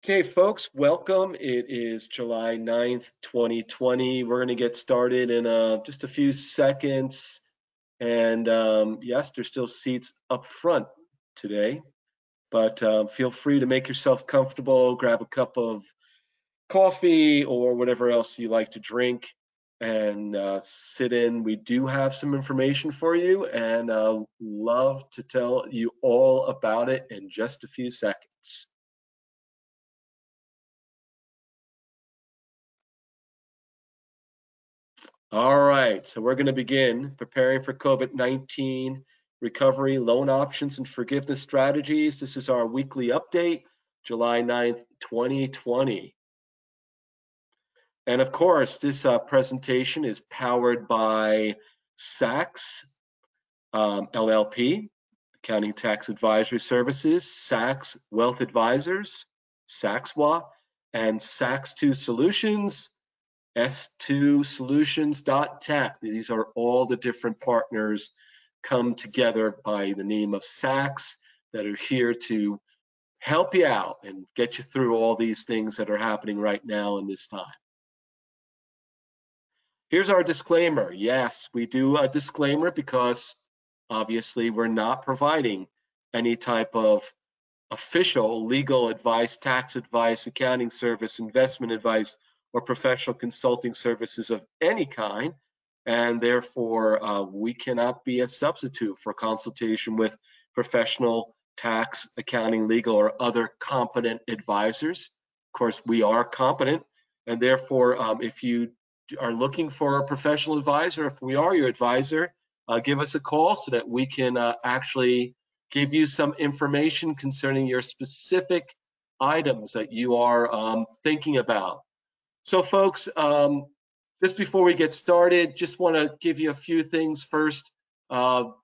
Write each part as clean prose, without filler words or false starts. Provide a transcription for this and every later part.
Okay, folks, welcome. It is July 9th, 2020. We're going to get started in just a few seconds. And yes, there's still seats up front today, but feel free to make yourself comfortable, grab a cup of coffee or whatever else you like to drink and sit in. We do have some information for you and love to tell you all about it in just a few seconds. All right, so we're going to begin preparing for COVID-19 recovery, loan options, and forgiveness strategies. This is our weekly update, July 9th, 2020. And of course, this presentation is powered by Sachs LLP, Accounting Tax Advisory Services, Sachs Wealth Advisors, SAXWA, and Sachs2 Solutions, S2solutions.tech. These are all the different partners come together by the name of Sachs that are here to help you out and get you through all these things that are happening right now in this time. Here's our disclaimer. Yes, we do a disclaimer because obviously we're not providing any type of official legal advice, tax advice, accounting service, investment advice, or professional consulting services of any kind, and therefore we cannot be a substitute for consultation with professional tax, accounting, legal, or other competent advisors. Of course, we are competent, and therefore if you are looking for a professional advisor, if we are your advisor, give us a call so that we can actually give you some information concerning your specific items that you are thinking about. So folks, just before we get started, just want to give you a few things first.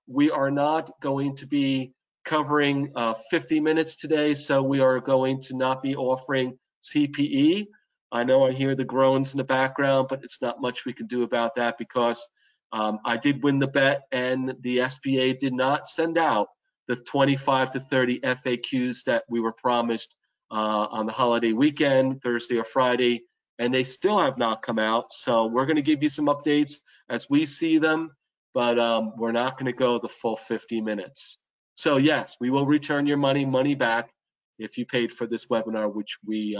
We are not going to be covering 50 minutes today, so we are going to not be offering CPE. I know I hear the groans in the background, but it's not much we can do about that because I did win the bet and the SBA did not send out the 25 to 30 FAQs that we were promised on the holiday weekend, Thursday or Friday, and they still have not come out. So we're going to give you some updates as we see them, but we're not going to go the full 50 minutes. So yes, we will return your money back if you paid for this webinar, which we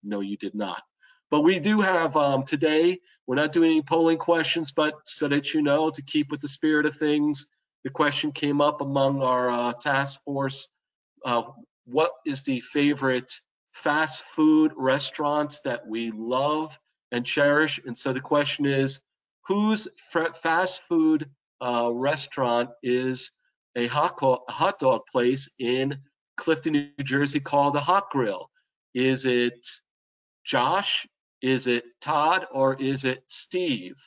know you did not. But we do have today, we're not doing any polling questions, but so that you know, to keep with the spirit of things, the question came up among our task force, what is the favorite fast food restaurants that we love and cherish? And so the question is, whose fast food restaurant is a hot dog place in Clifton, New Jersey called the Hot Grill? Is it Josh? Is it Todd? Or is it Steve?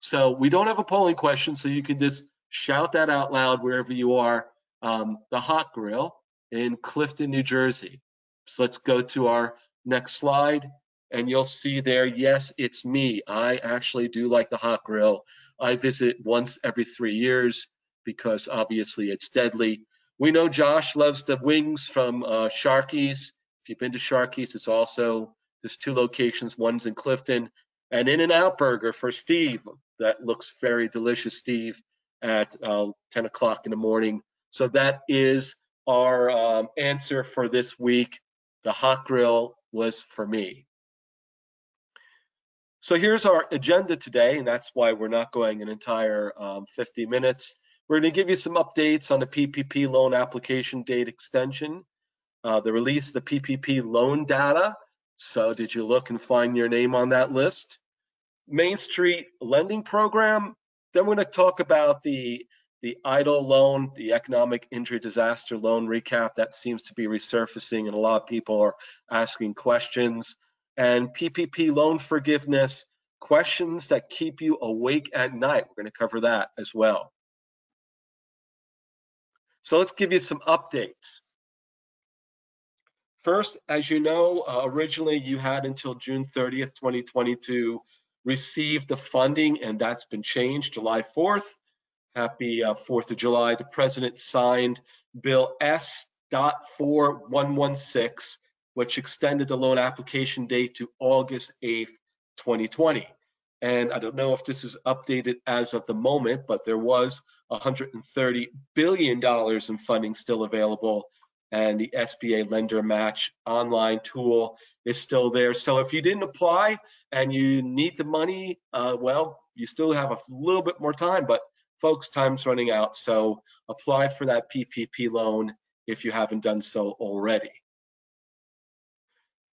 So we don't have a polling question, so you can just shout that out loud wherever you are. The Hot Grill in Clifton, New Jersey. So let's go to our next slide, and you'll see there, yes, it's me. I actually do like the Hot Grill. I visit once every 3 years because obviously it's deadly. We know Josh loves the wings from Sharky's. If you've been to Sharky's, it's also, there's 2 locations, one's in Clifton, and In-N-Out Burger for Steve. That looks very delicious, Steve, at 10 o'clock in the morning. So that is our answer for this week. The Hot Grill was for me. So here's our agenda today, and that's why we're not going an entire 50 minutes. We're going to give you some updates on the PPP loan application date extension, the release of the PPP loan data. So did you look and find your name on that list? Main Street lending program. Then we're going to talk about the EIDL loan, the economic injury disaster loan recap. That seems to be resurfacing, and a lot of people are asking questions. And PPP loan forgiveness, questions that keep you awake at night. We're going to cover that as well. So let's give you some updates. First, as you know, originally you had until June 30th, 2020 to receive the funding, and that's been changed July 4th. Happy 4th of July. The president signed Bill S.4116, which extended the loan application date to August 8th, 2020. And I don't know if this is updated as of the moment, but there was $130 billion in funding still available, and the SBA Lender Match online tool is still there. So if you didn't apply and you need the money, well, you still have a little bit more time, but folks, time's running out. So apply for that PPP loan if you haven't done so already.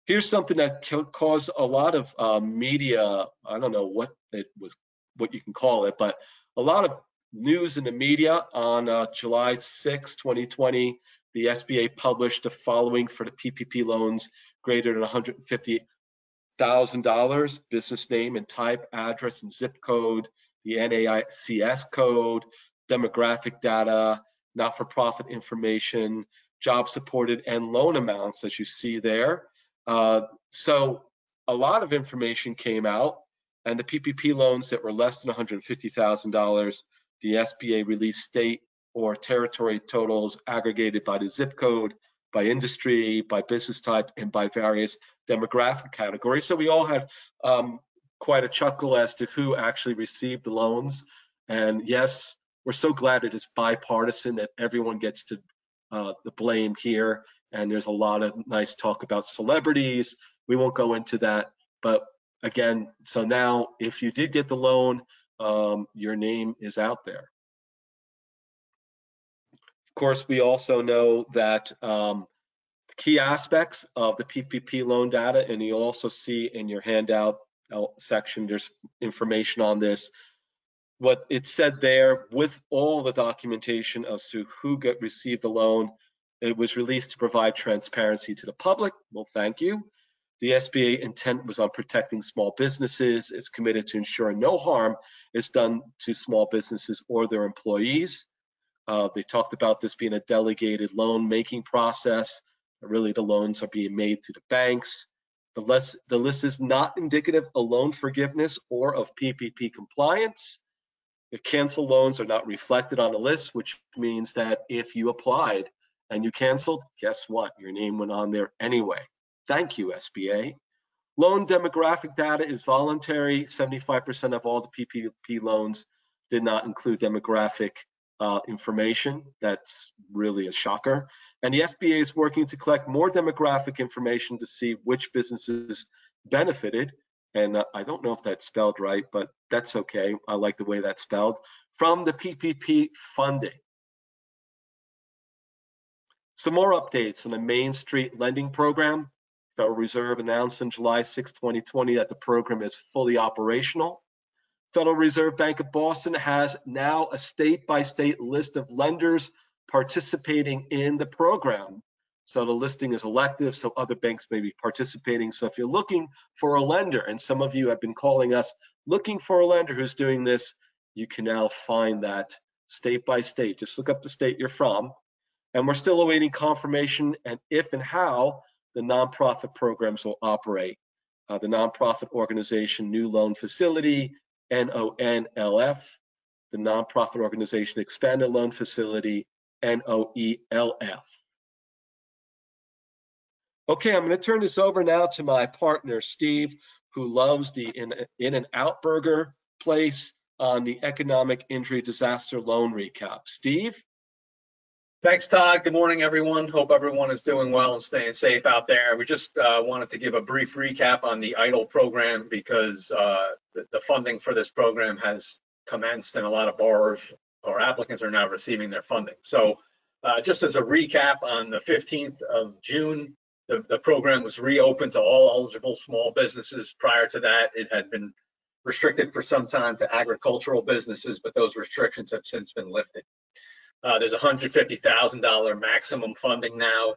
Here's something that caused a lot of media, I don't know what you can call it, but a lot of news in the media on July 6, 2020. The SBA published the following for the PPP loans greater than $150,000, business name and type, address and zip code, the NAICS code, demographic data, not-for-profit information, job supported, and loan amounts, as you see there. So a lot of information came out, and the PPP loans that were less than $150,000, the SBA released state or territory totals aggregated by the zip code, by industry, by business type, and by various demographic categories. So we all had quite a chuckle as to who actually received the loans. And yes, we're so glad it is bipartisan, that everyone gets to the blame here. And there's a lot of nice talk about celebrities. We won't go into that. But again, so now if you did get the loan, your name is out there. Of course, we also know that key aspects of the PPP loan data, and you also see in your handout section, there's information on this. What it said there, with all the documentation as to who received the loan, it was released to provide transparency to the public. Well, thank you. The SBA intent was on protecting small businesses. It's committed to ensuring no harm is done to small businesses or their employees. They talked about this being a delegated loan making process. Really, the loans are being made to the banks. The list is not indicative of loan forgiveness or of PPP compliance. The canceled loans are not reflected on the list, which means that if you applied and you canceled, guess what? Your name went on there anyway. Thank you, SBA. Loan demographic data is voluntary. 75% of all the PPP loans did not include demographic information. That's really a shocker. And the SBA is working to collect more demographic information to see which businesses benefited. And I don't know if that's spelled right, but that's okay. I like the way that's spelled, from the PPP funding. Some more updates on the Main Street Lending Program. Federal Reserve announced on July 6, 2020 that the program is fully operational. Federal Reserve Bank of Boston has now a state-by-state list of lenders participating in the program. So the listing is elective, so other banks may be participating. So if you're looking for a lender, and some of you have been calling us looking for a lender who's doing this, you can now find that state by state. Just look up the state you're from. And we're still awaiting confirmation and if and how the nonprofit programs will operate. The nonprofit organization New Loan Facility, NONLF, the nonprofit organization Expanded Loan Facility, NOELF. Okay, I'm going to turn this over now to my partner, Steve, who loves the In-N-Out Burger place on the Economic Injury Disaster Loan Recap. Steve? Thanks, Todd. Good morning, everyone. Hope everyone is doing well and staying safe out there. We just wanted to give a brief recap on the EIDL program because the funding for this program has commenced and a lot of borrowers or applicants are now receiving their funding. So just as a recap, on the 15th of June, the program was reopened to all eligible small businesses. Prior to that, it had been restricted for some time to agricultural businesses, but those restrictions have since been lifted. There's $150,000 maximum funding now.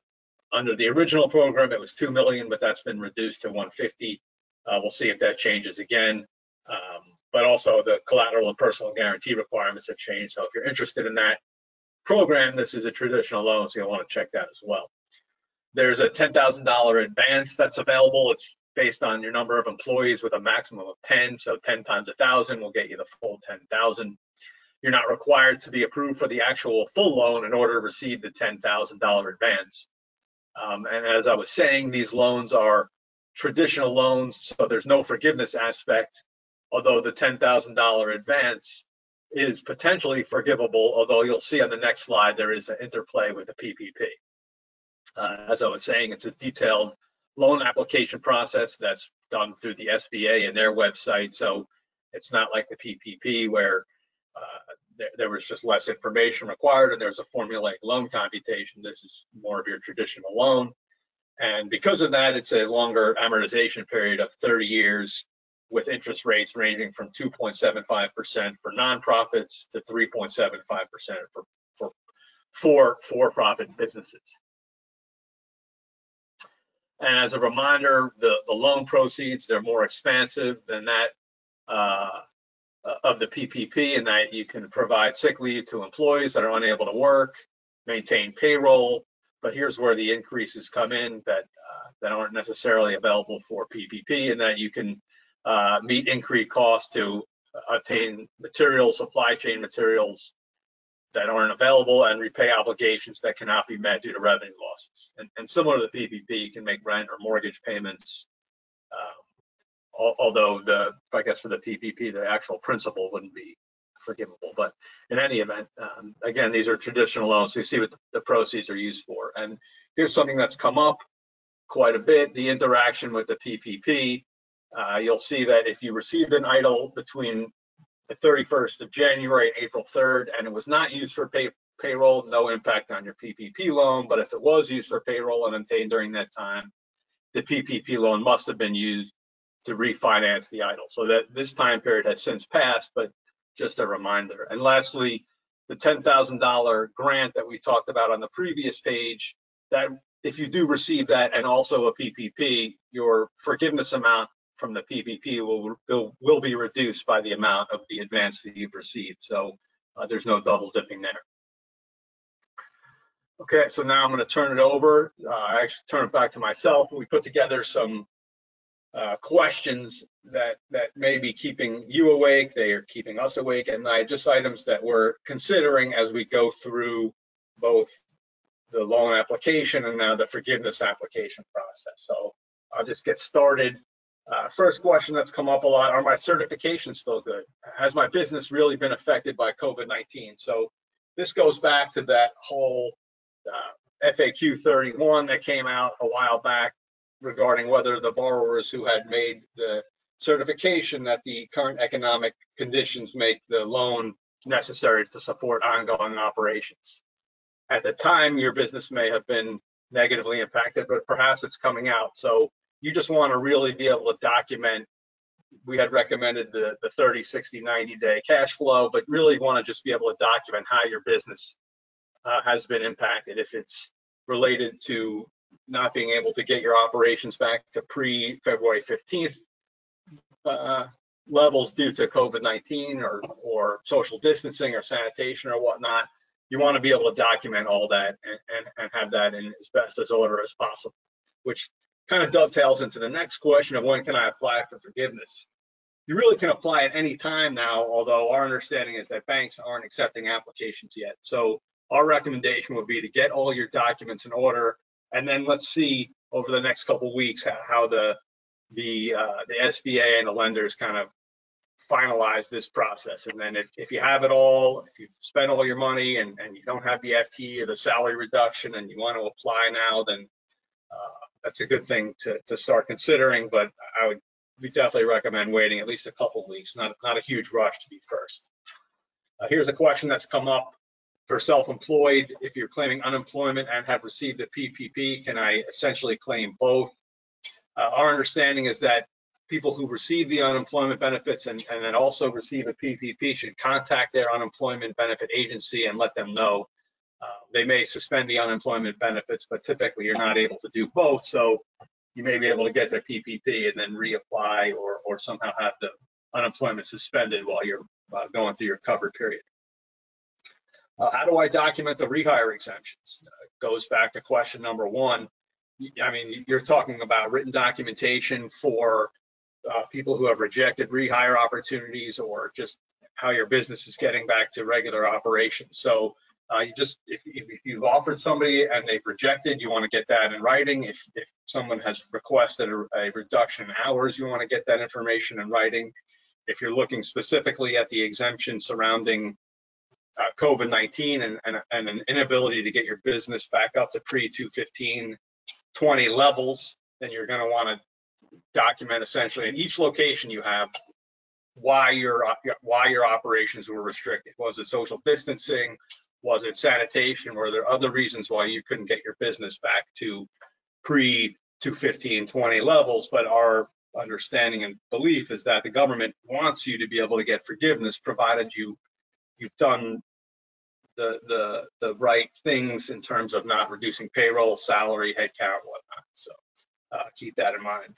Under the original program, it was $2 million, but that's been reduced to $150. We'll see if that changes again. But also the collateral and personal guarantee requirements have changed. So if you're interested in that program, this is a traditional loan, so you'll want to check that as well. There's a $10,000 advance that's available. It's based on your number of employees with a maximum of 10. So 10 times 1,000 will get you the full 10,000. You're not required to be approved for the actual full loan in order to receive the $10,000 advance. And as I was saying, these loans are traditional loans, so there's no forgiveness aspect, although the $10,000 advance is potentially forgivable, although you'll see on the next slide there is an interplay with the PPP. As I was saying, it's a detailed loan application process that's done through the SBA and their website, so it's not like the PPP where there was just less information required and there's a formulaic loan computation. This is more of your traditional loan. And because of that, it's a longer amortization period of 30 years with interest rates ranging from 2.75% for nonprofits to 3.75% for for-profit businesses. And as a reminder, the loan proceeds, they're more expansive than that of the PPP, in that you can provide sick leave to employees that are unable to work, maintain payroll. But here's where the increases come in that aren't necessarily available for PPP, and that you can meet increased costs to obtain materials, supply chain materials that aren't available, and repay obligations that cannot be met due to revenue losses. And similar to the PPP, you can make rent or mortgage payments, although I guess for the PPP, the actual principal wouldn't be forgivable. But in any event, again, these are traditional loans, so you see what the proceeds are used for. And here's something that's come up quite a bit, the interaction with the PPP. You'll see that if you received an EIDL between the 31st of January and April 3rd, and it was not used for payroll, no impact on your PPP loan. But if it was used for payroll and obtained during that time, the PPP loan must have been used to refinance the EIDL. So that this time period has since passed, but just a reminder. And lastly, the $10,000 grant that we talked about on the previous page, that if you do receive that and also a PPP, your forgiveness amount from the PPP will be reduced by the amount of the advance that you've received. So there's no double dipping there. Okay, so now I'm going to turn it over. I actually turn it back to myself. We put together some questions that may be keeping you awake. They are keeping us awake at night, just items that we're considering as we go through both the loan application and now the forgiveness application process. So I'll just get started. First question that's come up a lot: are my certifications still good? Has my business really been affected by COVID-19? So this goes back to that whole FAQ 31 that came out a while back regarding whether the borrowers who had made the certification that the current economic conditions make the loan necessary to support ongoing operations. At the time, your business may have been negatively impacted, but perhaps it's coming out. So you just want to really be able to document. We had recommended the 30, 60, 90-day cash flow, but really want to just be able to document how your business has been impacted. If it's related to not being able to get your operations back to pre-February 15th levels due to COVID-19 or social distancing or sanitation or whatnot, you want to be able to document all that and have that in as best as order as possible, which kind of dovetails into the next question of when can I apply for forgiveness. You really can apply at any time now, although our understanding is that banks aren't accepting applications yet. So our recommendation would be to get all your documents in order, and then let's see over the next couple of weeks how the SBA and the lenders kind of finalize this process. And then if you have it all, if you've spent all your money and you don't have the FTE or the salary reduction and you want to apply now, then that's a good thing to start considering. But we definitely recommend waiting at least a couple of weeks, not a huge rush to be first. Here's a question that's come up for self-employed. If you're claiming unemployment and have received the PPP, can I essentially claim both? Our understanding is that people who receive the unemployment benefits and then also receive a PPP should contact their unemployment benefit agency and let them know. They may suspend the unemployment benefits, but typically you're not able to do both. So you may be able to get their PPP and then reapply or somehow have the unemployment suspended while you're going through your covered period. How do I document the rehire exemptions? Goes back to question number one. I mean, you're talking about written documentation for people who have rejected rehire opportunities or just how your business is getting back to regular operations. So If you've offered somebody and they've rejected, you want to get that in writing. If someone has requested a reduction in hours, you want to get that information in writing. If you're looking specifically at the exemption surrounding COVID-19 and an inability to get your business back up to pre-215-20 levels, then you're going to want to document essentially in each location you have why your operations were restricted. Was it social distancing? Was it sanitation? Were there other reasons why you couldn't get your business back to pre-215-20 levels? But our understanding and belief is that the government wants you to be able to get forgiveness, provided you've done the right things in terms of not reducing payroll, salary, headcount, whatnot. So keep that in mind.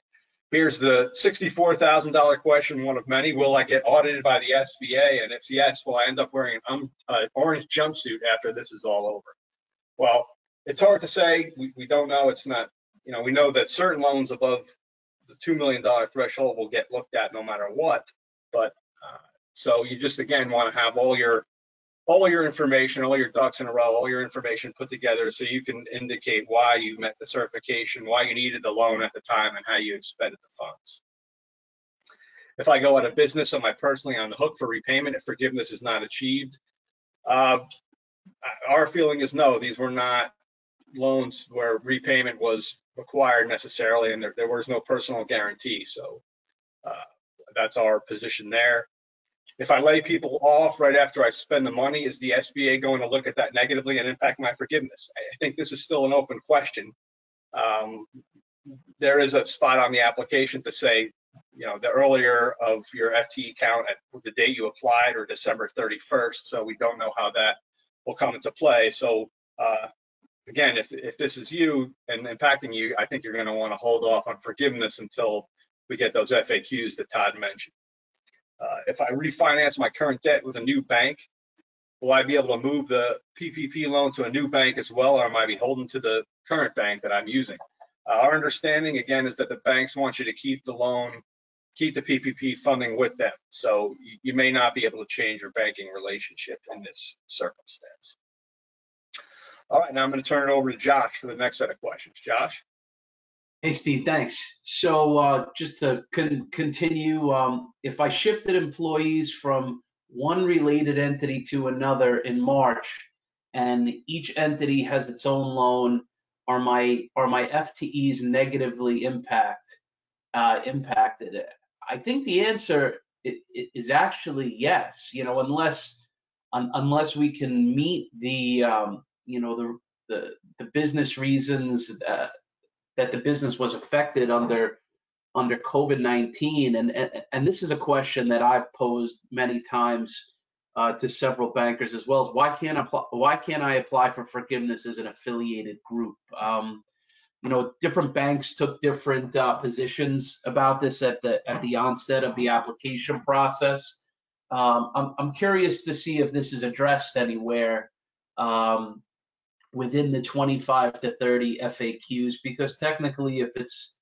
Here's the $64,000 question, one of many. Will I get audited by the SBA? And if yes, will I end up wearing an orange jumpsuit after this is all over? Well, it's hard to say. We don't know. It's not, we know that certain loans above the $2 million threshold will get looked at no matter what. But so you just, again, want to have all your information, all your ducks in a row, all your information put together so you can indicate why you met the certification, why you needed the loan at the time, and how you expended the funds. If I go out of business, am I personally on the hook for repayment if forgiveness is not achieved? Our feeling is no, these were not loans where repayment was required necessarily, and there was no personal guarantee. So that's our position there. If I lay people off right after I spend the money, is the SBA going to look at that negatively and impact my forgiveness? I think this is still an open question. There is a spot on the application to say, the earlier of your FTE count at the date you applied or December 31st. So we don't know how that will come into play. So again, if this is you and impacting you, I think you're going to want to hold off on forgiveness until we get those FAQs that Todd mentioned. If I refinance my current debt with a new bank, will I be able to move the PPP loan to a new bank as well, or am I beholden to the current bank that I'm using? Our understanding, again, is that the banks want you to keep the loan, keep the PPP funding with them. So you may not be able to change your banking relationship in this circumstance. All right, now I'm going to turn it over to Josh for the next set of questions. Josh? Hey, Steve, thanks. So just to continue, if I shifted employees from one related entity to another in March, and each entity has its own loan, are my FTEs negatively impacted? I think the answer is actually yes. Unless we can meet the business reasons that the business was affected under COVID-19, and this is a question that I've posed many times to several bankers as well, is why can't I apply for forgiveness as an affiliated group? Different banks took different positions about this at the onset of the application process. I'm curious to see if this is addressed anywhere within the 25 to 30 FAQs, because technically if it's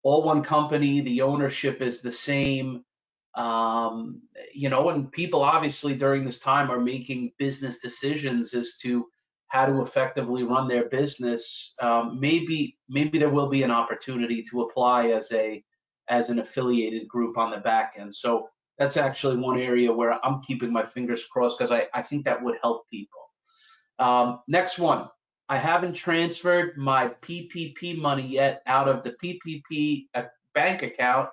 all one company, the ownership is the same, and people obviously during this time are making business decisions as to how to effectively run their business. Maybe there will be an opportunity to apply as an affiliated group on the back end. So that's actually one area where I'm keeping my fingers crossed, because I think that would help people. Next one, I haven't transferred my PPP money yet out of the PPP bank account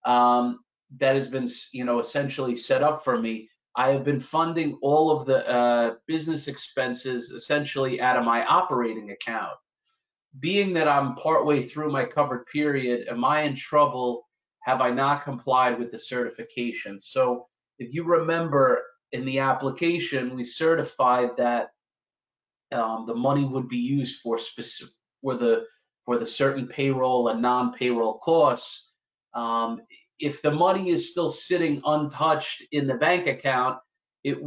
that has been, essentially set up for me. I have been funding all of the business expenses essentially out of my operating account. Being that I'm partway through my covered period, am I in trouble? Have I not complied with the certification? So if you remember in the application, we certified that the money would be used for the certain payroll and non-payroll costs. If the money is still sitting untouched in the bank account, it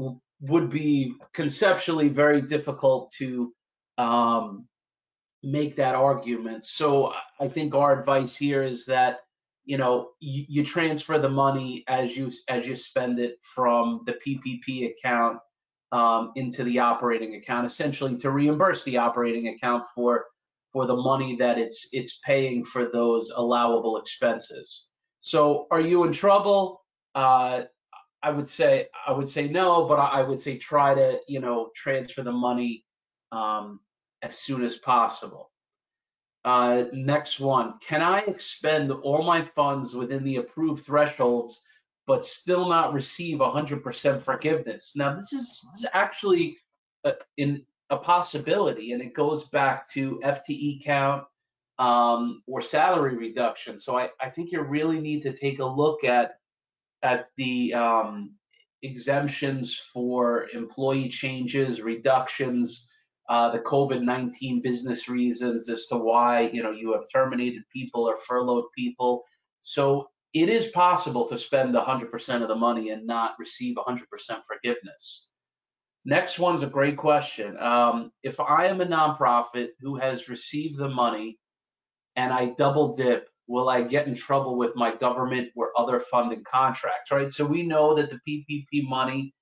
would be conceptually very difficult to make that argument. So I think our advice here is that you transfer the money as you spend it from the PPP account into the operating account, essentially to reimburse the operating account for the money that it's paying for those allowable expenses. So, are you in trouble? I would say no, but I would say try to transfer the money as soon as possible. Next one, can I expend all my funds within the approved thresholds, but still not receive 100% forgiveness? Now, this is actually a possibility, and it goes back to FTE count or salary reduction. So I think you really need to take a look at the exemptions for employee changes, reductions, the COVID-19 business reasons as to why you have terminated people or furloughed people. So it is possible to spend 100% of the money and not receive 100% forgiveness. Next one's a great question. If I am a nonprofit who has received the money and I double dip, will I get in trouble with my government or other funding contracts, right? So we know that the PPP money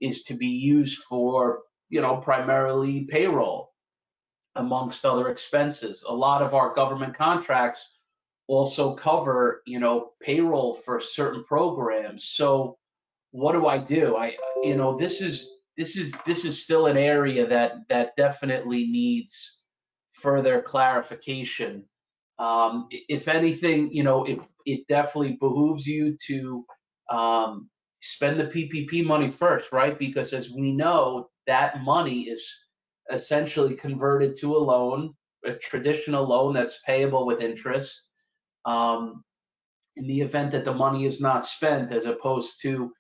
is to be used for, primarily payroll, amongst other expenses. A lot of our government contracts also cover, payroll for certain programs. So what do I do? This is still an area that definitely needs further clarification. If anything, it definitely behooves you to spend the PPP money first, right? Because as we know, that money is essentially converted to a loan, a traditional loan that's payable with interest. Um, in the event that the money is not spent, as opposed to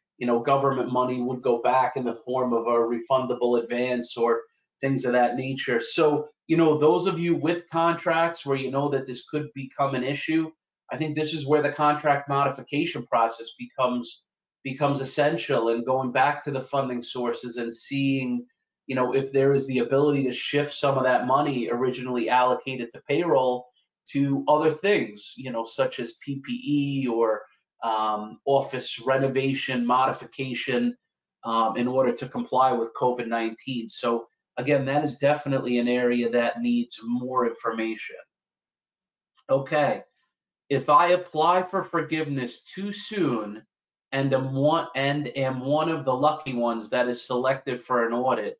government money would go back in the form of a refundable advance or things of that nature. So those of you with contracts where you know that this could become an issue, I think this is where the contract modification process becomes essential, and going back to the funding sources and seeing if there is the ability to shift some of that money originally allocated to payroll to other things, such as PPE or office renovation modification, in order to comply with COVID-19. So again, that is definitely an area that needs more information. Okay, if I apply for forgiveness too soon and am one of the lucky ones that is selected for an audit,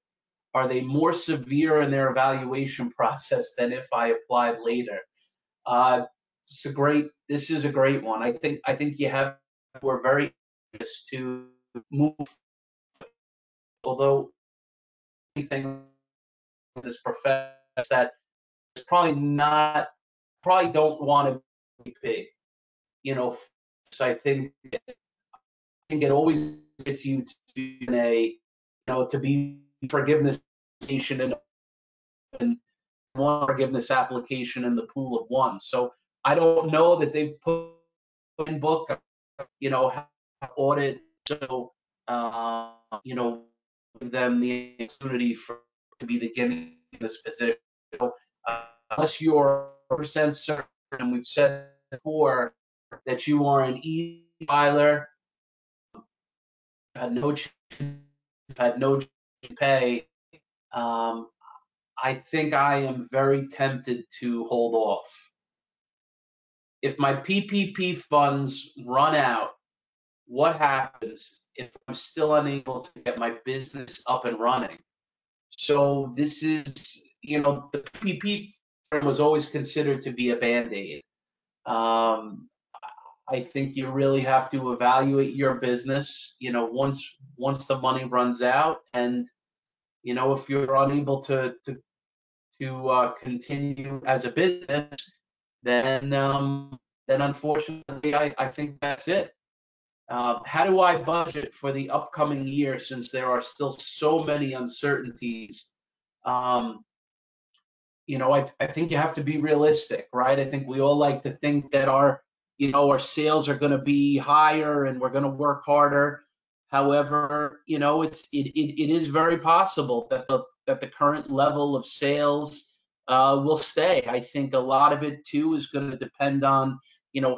are they more severe in their evaluation process than if I applied later? This is a great one. I think we're very anxious to move, although anything in this profession that is probably don't want to be big. So I think it always gets you to be to be forgiveness and one forgiveness application in the pool of one. So I don't know that they've put in book, audit. So, give them the opportunity to be the guinea in this position. So, unless you're 100% certain, and we've said before that you are an e-filer, had no pay, I think I am very tempted to hold off. If my PPP funds run out, what happens if I'm still unable to get my business up and running? So this is, the PPP was always considered to be a Band-Aid. I think you really have to evaluate your business, once the money runs out, and if you're unable to continue as a business, then unfortunately, I think that's it. How do I budget for the upcoming year since there are still so many uncertainties? I think you have to be realistic, right? I think we all like to think that our sales are going to be higher and we're going to work harder. However, it is very possible that the current level of sales will stay. I think a lot of it too is going to depend on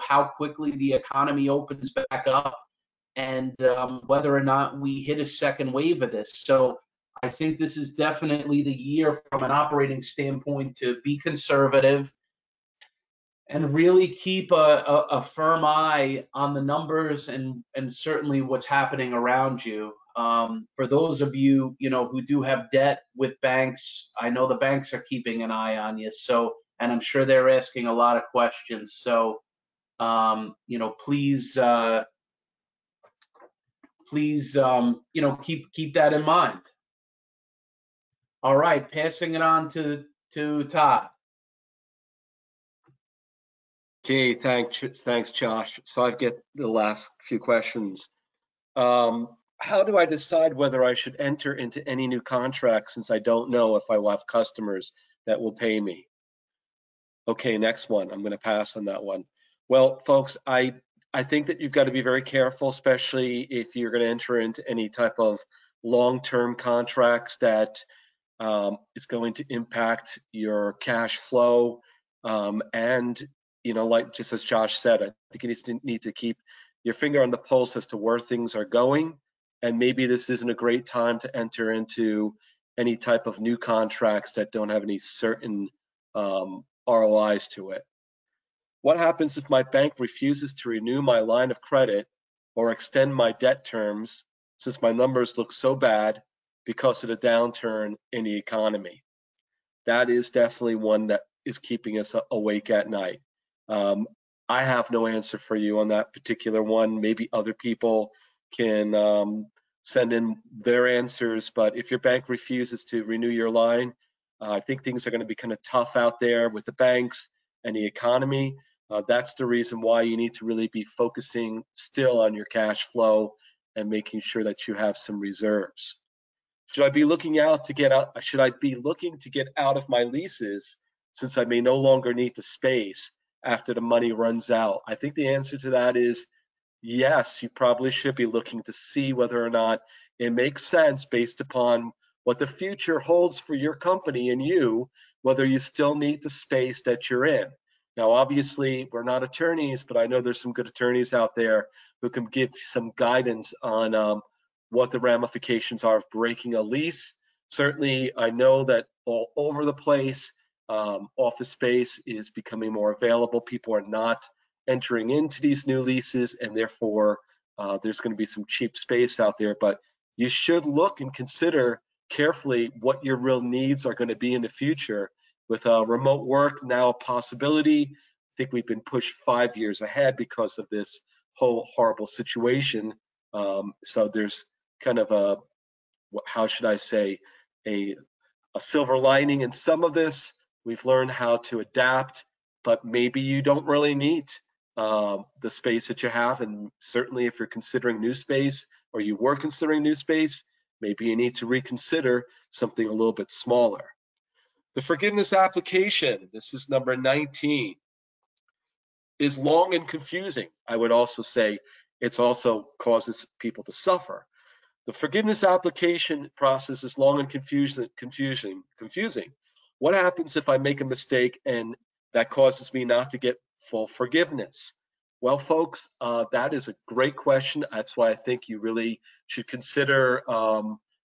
how quickly the economy opens back up, and whether or not we hit a second wave of this. So I think this is definitely the year from an operating standpoint to be conservative and really keep a firm eye on the numbers and certainly what's happening around you. For those of you, who do have debt with banks, I know the banks are keeping an eye on you. So, and I'm sure they're asking a lot of questions. So, please, keep that in mind. All right, passing it on to Todd. Okay, thanks, Josh. So I get the last few questions. How do I decide whether I should enter into any new contracts since I don't know if I will have customers that will pay me? Okay, next one. I'm going to pass on that one. Well, folks, I think that you've got to be very careful, especially if you're going to enter into any type of long-term contracts that is going to impact your cash flow. And, like just as Josh said, I think you need to keep your finger on the pulse as to where things are going. And maybe this isn't a great time to enter into any type of new contracts that don't have any certain ROIs to it. What happens if my bank refuses to renew my line of credit or extend my debt terms since my numbers look so bad because of the downturn in the economy? That is definitely one that is keeping us awake at night. I have no answer for you on that particular one. Maybe other people can send in their answers, but if your bank refuses to renew your line, I think things are going to be kind of tough out there with the banks and the economy. That's the reason why you need to really be focusing still on your cash flow and making sure that you have some reserves. Should I be looking to get out of my leases since I may no longer need the space after the money runs out? I think the answer to that is yes, you probably should be looking to see whether or not it makes sense based upon what the future holds for your company and you, whether you still need the space that you're in. Now, obviously, we're not attorneys, but I know there's some good attorneys out there who can give some guidance on what the ramifications are of breaking a lease. Certainly, I know that all over the place, office space is becoming more available. People are not entering into these new leases, and therefore there's going to be some cheap space out there. But you should look and consider carefully what your real needs are going to be in the future. With remote work now a possibility, I think we've been pushed 5 years ahead because of this whole horrible situation. So there's kind of how should I say, a silver lining in some of this. We've learned how to adapt, but maybe you don't really need the space that you have. And certainly if you're considering new space or you were considering new space, maybe you need to reconsider something a little bit smaller. The forgiveness application, this is number 19, is long and confusing. I would also say it also causes people to suffer. The forgiveness application process is long and confusing. What happens if I make a mistake and that causes me not to get full forgiveness? Well, folks, that is a great question. That's why I think you really should consider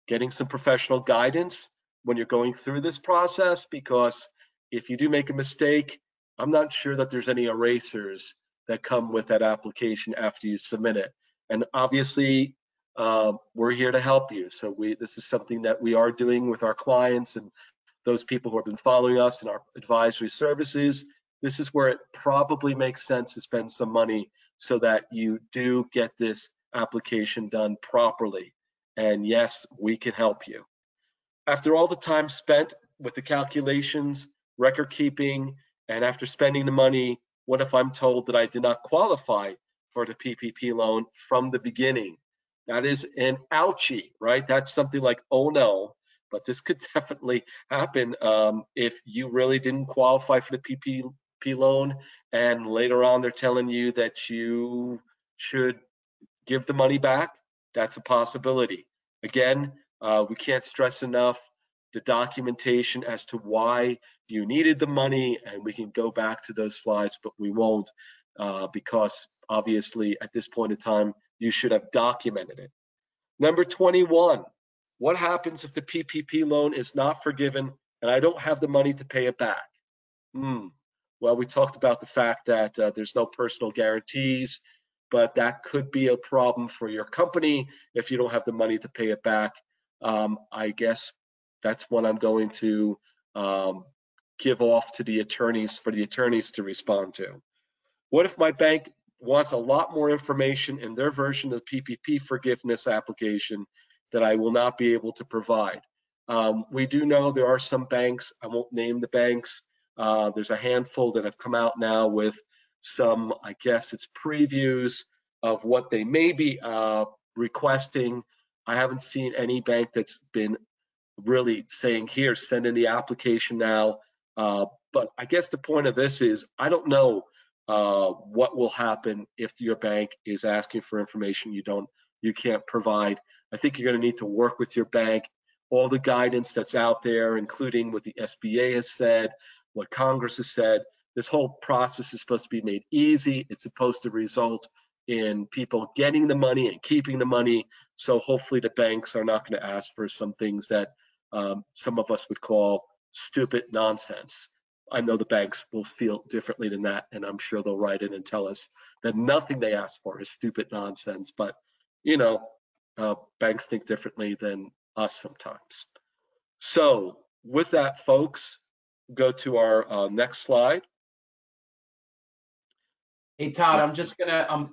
getting some professional guidance when you're going through this process, because if you do make a mistake, I'm not sure that there's any erasers that come with that application after you submit it. And obviously, we're here to help you. So this is something that we are doing with our clients and those people who have been following us in our advisory services. This is where it probably makes sense to spend some money so that you do get this application done properly. And yes, we can help you. After all the time spent with the calculations, record keeping, and after spending the money, what if I'm told that I did not qualify for the PPP loan from the beginning? That is an ouchie, right? That's something like, oh no, but this could definitely happen if you really didn't qualify for the PPP loan and later on they're telling you that you should give the money back. That's a possibility. Again, we can't stress enough the documentation as to why you needed the money, and we can go back to those slides, but we won't because obviously at this point in time, you should have documented it. Number 21, What happens if the PPP loan is not forgiven and I don't have the money to pay it back? Well, we talked about the fact that there's no personal guarantees, but that could be a problem for your company if you don't have the money to pay it back. I guess that's what I'm going to give off to the attorneys for the attorneys to respond to. What if my bank wants a lot more information in their version of the PPP forgiveness application that I will not be able to provide? We do know there are some banks, I won't name the banks, there's a handful that have come out now with some, I guess it's previews of what they may be requesting. I haven't seen any bank that's been really saying, here, send in the application now. But I guess the point of this is, I don't know what will happen if your bank is asking for information you can't provide. I think you're going to need to work with your bank. All the guidance that's out there, including what the SBA has said, what Congress has said, this whole process is supposed to be made easy. It's supposed to result in people getting the money and keeping the money. So hopefully the banks are not going to ask for some things that some of us would call stupid nonsense. I know the banks will feel differently than that, and I'm sure they'll write in and tell us that nothing they ask for is stupid nonsense. But, you know, banks think differently than us sometimes. So with that, folks, go to our next slide. Hey Todd, I'm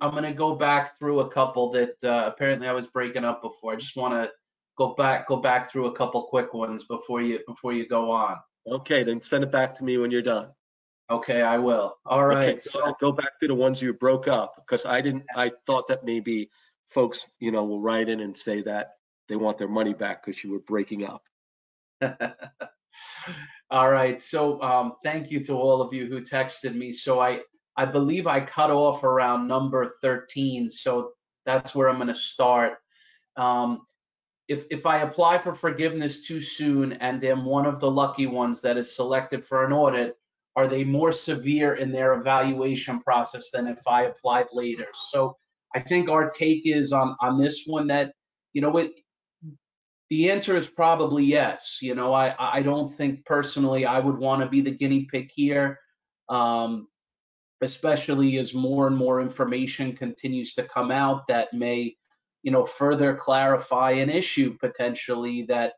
gonna go back through a couple that apparently I was breaking up before. I just want to go back through a couple quick ones before you go on. Okay, then send it back to me when you're done. Okay, I will. All right. Okay, so go back to the ones you broke up, because I thought that maybe folks, will write in and say that they want their money back because you were breaking up. All right. So thank you to all of you who texted me. So I believe I cut off around number 13. So that's where I'm going to start. If I apply for forgiveness too soon and am one of the lucky ones that is selected for an audit, are they more severe in their evaluation process than if I applied later? So I think our take is on this one that, the answer is probably yes. I don't think personally I would want to be the guinea pig here, especially as more and more information continues to come out that may, further clarify an issue potentially that,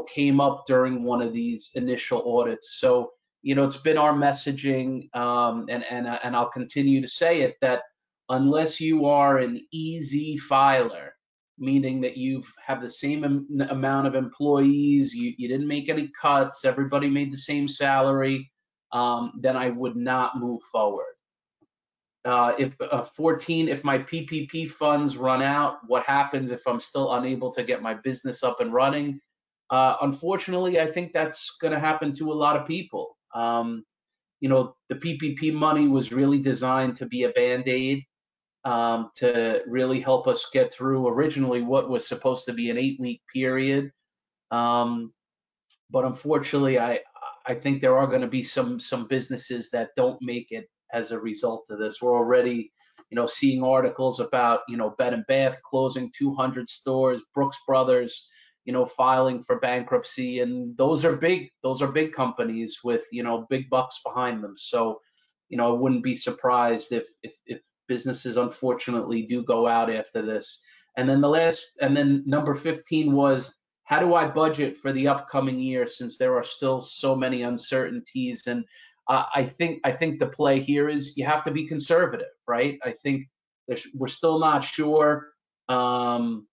came up during one of these initial audits. So, it's been our messaging, and I'll continue to say it, that unless you are an easy filer, meaning that you have the same amount of employees, you didn't make any cuts, everybody made the same salary, then I would not move forward. If my PPP funds run out, what happens if I'm still unable to get my business up and running? Unfortunately, I think that's going to happen to a lot of people. The PPP money was really designed to be a Band-Aid, to really help us get through originally what was supposed to be an 8-week period. But unfortunately, I think there are going to be some businesses that don't make it as a result of this. We're already, seeing articles about, Bed and Bath closing 200 stores, Brooks Brothers, filing for bankruptcy, and those are big companies with, big bucks behind them. So, I wouldn't be surprised if businesses unfortunately do go out after this. And then number 15 was, how do I budget for the upcoming year since there are still so many uncertainties? And I think the play here is you have to be conservative, right? I think we're still not sure, when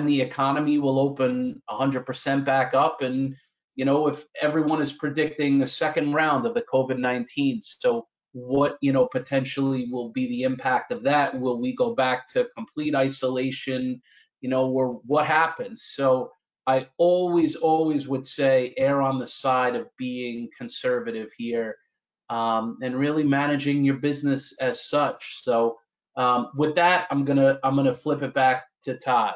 the economy will open 100% back up, and if everyone is predicting a second round of the COVID-19. So what potentially will be the impact of that? Will we go back to complete isolation? Or what happens? So I always would say err on the side of being conservative here, and really managing your business as such. So with that, I'm gonna flip it back to Todd.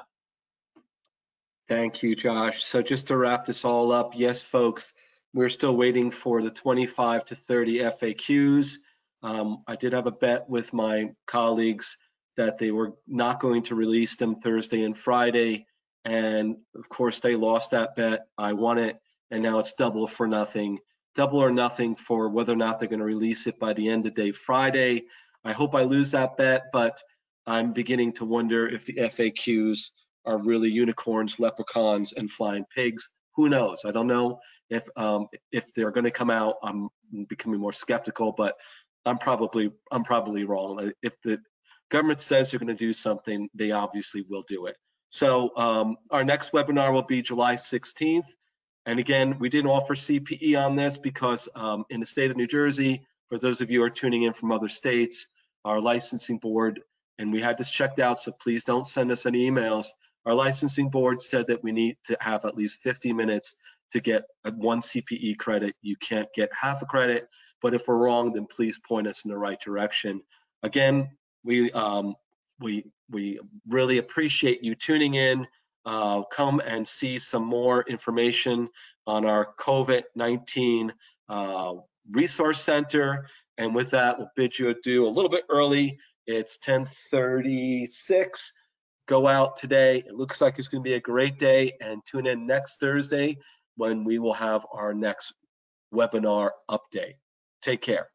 Thank you, Josh. So just to wrap this all up, yes, folks, we're still waiting for the 25 to 30 FAQs. I did have a bet with my colleagues that they were not going to release them Thursday and Friday. and of course they lost that bet. I won it, and now it's double or nothing for whether or not they're going to release it by the end of day Friday. I hope I lose that bet, but I'm beginning to wonder if the FAQs are really unicorns, leprechauns, and flying pigs. Who knows? I don't know if they're going to come out. I'm becoming more skeptical, but I'm probably wrong. If the government says they're going to do something, they obviously will do it. So our next webinar will be July 16th. And again, we didn't offer CPE on this because in the state of New Jersey, for those of you who are tuning in from other states, our licensing board, and we had this checked out, so please don't send us any emails. Our licensing board said that we need to have at least 50 minutes to get one CPE credit. You can't get half a credit, but if we're wrong, then please point us in the right direction. Again, we really appreciate you tuning in. Come and see some more information on our COVID-19 Resource Center. And with that, we'll bid you adieu a little bit early. It's 10:36. Go out today. It looks like it's going to be a great day, and tune in next Thursday when we will have our next webinar update. Take care.